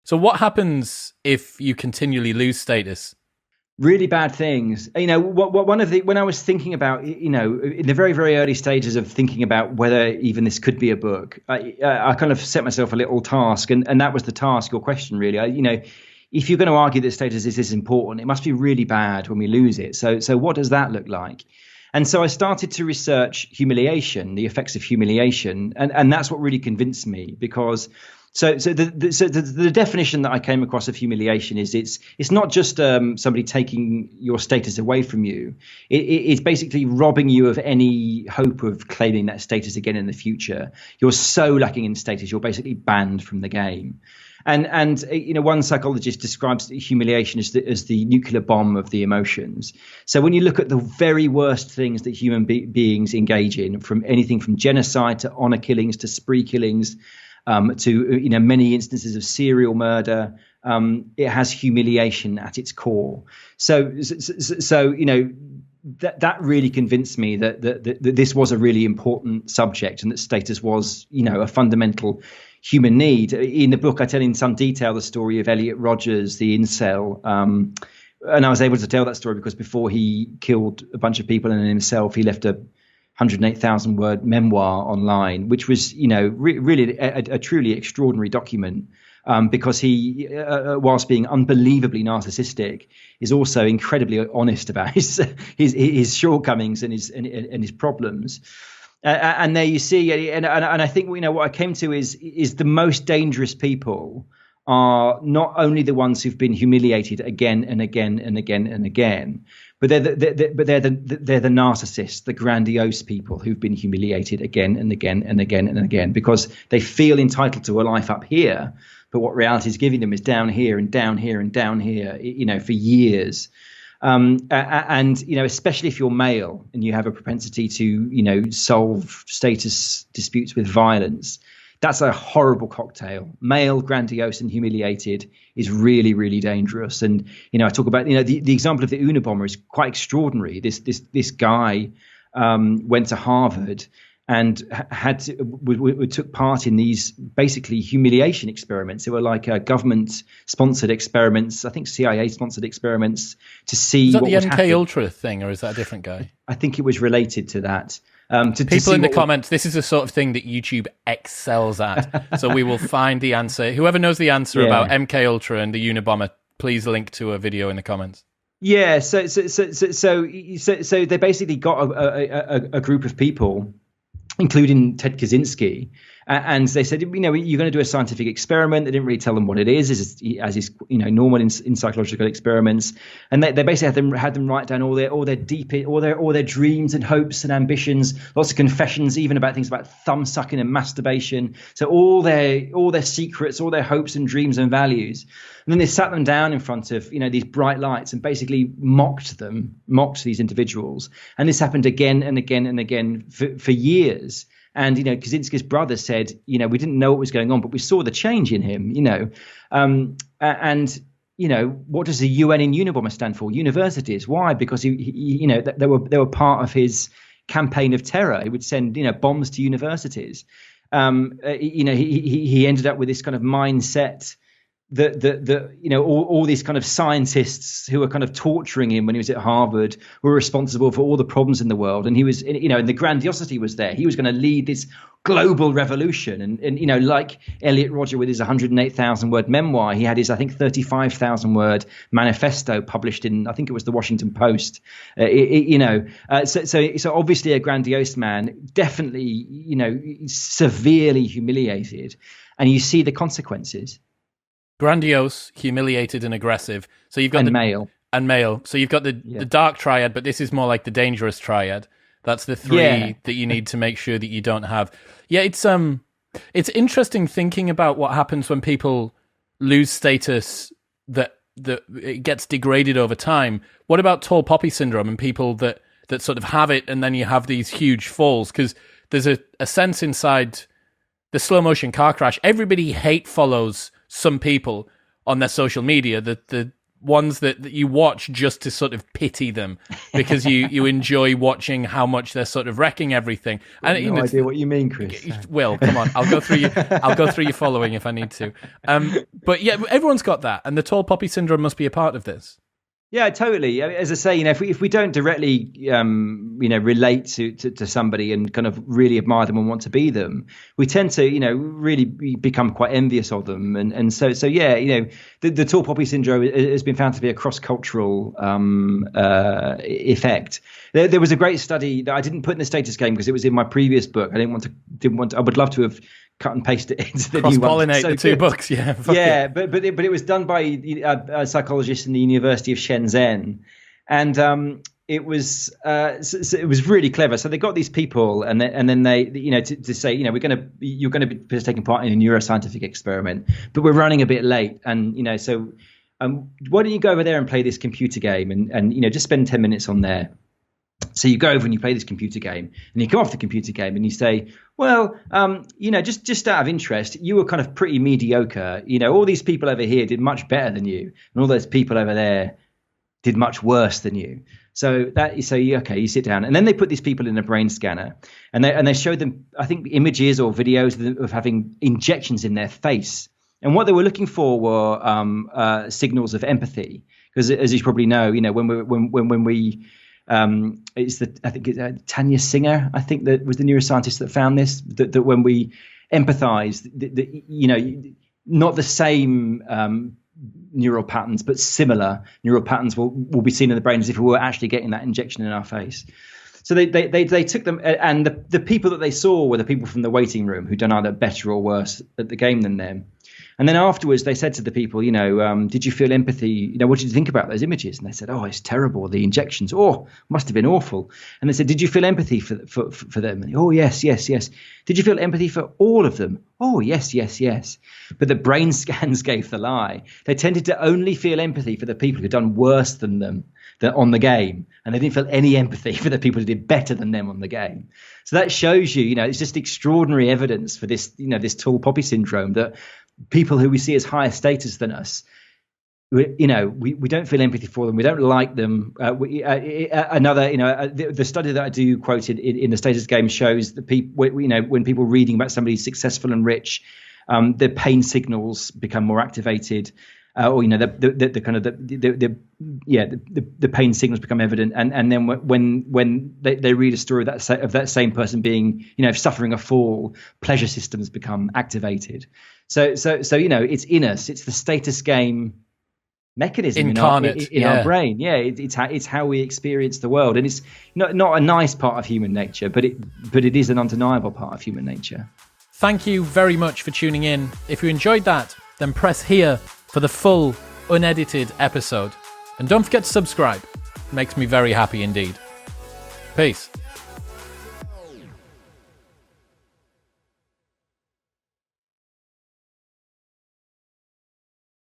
So what happens if you continually lose status? Really bad things. When I was thinking about, in the very, very early stages of thinking about whether even this could be a book, I kind of set myself a little task, and that was the task, your question, really. If you're going to argue that status is this important, it must be really bad when we lose it. So what does that look like? And so I started to research humiliation, the effects of humiliation, and that's what really convinced me, because the definition that I came across of humiliation is it's not just somebody taking your status away from you. It's basically robbing you of any hope of claiming that status again in the future. You're so lacking in status, you're basically banned from the game. And one psychologist describes humiliation as the nuclear bomb of the emotions. So when you look at the very worst things that human beings engage in, from anything from genocide to honor killings to spree killings, to many instances of serial murder, it has humiliation at its core. So that really convinced me that this was a really important subject, and that status was a fundamental human need. In the book, I tell in some detail the story of Elliot Rogers, the incel. And I was able to tell that story because before he killed a bunch of people and himself, he left a 108,000 word memoir online, which was, really a truly extraordinary document. Because he, whilst being unbelievably narcissistic, is also incredibly honest about his shortcomings and his problems. And there you see, and I think what I came to is the most dangerous people are not only the ones who've been humiliated again and again and again and again, but they're the narcissists, the grandiose people who've been humiliated again and again and again and again, because they feel entitled to a life up here, but what reality is giving them is down here and down here and down here, for years. And especially if you're male and you have a propensity to solve status disputes with violence, that's a horrible cocktail. Male, grandiose and humiliated is really, really dangerous. And I talk about the example of the Unabomber is quite extraordinary. This guy went to Harvard and took part in these basically humiliation experiments. They were like government-sponsored experiments, I think CIA-sponsored experiments, to see what was that the MK happen. Ultra thing, or is that a different guy? I think it was related to that. People in the comments, this is the sort of thing that YouTube excels at. So we will find the answer. Whoever knows the answer about MK Ultra and the Unabomber, please link to a video in the comments. Yeah, so they basically got a group of people, including Ted Kaczynski, and they said, you're going to do a scientific experiment. They didn't really tell them what it is, as is normal in psychological experiments. And they basically had them write down all their dreams and hopes and ambitions, lots of confessions, even about things about thumb sucking and masturbation. So all their secrets, all their hopes and dreams and values. And then they sat them down in front of these bright lights and basically mocked these individuals. And this happened again and again and again for years. And Kaczynski's brother said, we didn't know what was going on, but we saw the change in him. What does the UN in Unabomber stand for? Universities. Why? Because they were part of his campaign of terror. He would send bombs to universities. He ended up with this kind of mindset that all these kind of scientists who were kind of torturing him when he was at Harvard were responsible for all the problems in the world, and he was and the grandiosity was there. He was going to lead this global revolution, and like Elliot Rogers with his 108,000 word memoir, he had his 35,000 word manifesto published in, I think it was the Washington Post. So obviously a grandiose man, definitely severely humiliated, and you see the consequences. Grandiose, humiliated, and aggressive. So you've got male. So you've got the dark triad, but this is more like the dangerous triad. That's the three that you need to make sure that you don't have. Yeah, it's interesting thinking about what happens when people lose status that it gets degraded over time. What about tall poppy syndrome and people that sort of have it and then you have these huge falls? Because there's a sense inside the slow motion car crash. Everybody hate follows some people on their social media. The ones that you watch just to sort of pity them because you enjoy watching how much they're sort of wrecking everything. And no idea what you mean, Chris. Will, come on, I'll go through your following if I need to. But yeah, everyone's got that, and the tall poppy syndrome must be a part of this. Yeah, totally. As I say, if we don't directly, relate to somebody and kind of really admire them and want to be them, we tend to, really become quite envious of them. And so yeah, the tall poppy syndrome has been found to be a cross-cultural effect. There was a great study that I didn't put in the status game because it was in my previous book. I didn't want to. I would love to have cut and paste it into the new one. Cross-pollinate the two books, yeah. Yeah, but it was done by a psychologist in the University of Shenzhen, and it was really clever. So they got these people, and then they to say you're going to be taking part in a neuroscientific experiment, but we're running a bit late, and so why don't you go over there and play this computer game and just spend 10 minutes on there. So you go over and you play this computer game, and you come off the computer game and you say, well, just out of interest, you were kind of pretty mediocre. All these people over here did much better than you, and all those people over there did much worse than you. So you sit down, and then they put these people in a brain scanner, and they showed them, I think, images or videos of having injections in their face. And what they were looking for were signals of empathy, because as you probably know, when we I think it's Tanya Singer, I think, that was the neuroscientist that found this, that when we empathize, not the same neural patterns, but similar neural patterns will be seen in the brain as if we were actually getting that injection in our face. So they took them, and the people that they saw were the people from the waiting room who'd done either better or worse at the game than them. And then afterwards, they said to the people, did you feel empathy? What did you think about those images? And they said, oh, it's terrible. The injections, must have been awful. And they said, did you feel empathy for them? And, oh, yes. Did you feel empathy for all of them? Oh, yes. But the brain scans gave the lie. They tended to only feel empathy for the people who'd done worse than them on the game. And they didn't feel any empathy for the people who did better than them on the game. So that shows you, it's just extraordinary evidence for this, this tall poppy syndrome, that people who we see as higher status than us, we don't feel empathy for them. We don't like them. The study that I do quoted in the status game shows that people, when people reading about somebody successful and rich, their pain signals become more activated, the pain signals become evident, and then when they read a story of that same person being suffering a fall, pleasure systems become activated. So it's in us. It's the status game mechanism incarnate in our brain. Yeah, it's how we experience the world, and it's not a nice part of human nature, but it is an undeniable part of human nature. Thank you very much for tuning in. If you enjoyed that, then press here for the full unedited episode, and don't forget to subscribe. It makes me very happy indeed. Peace.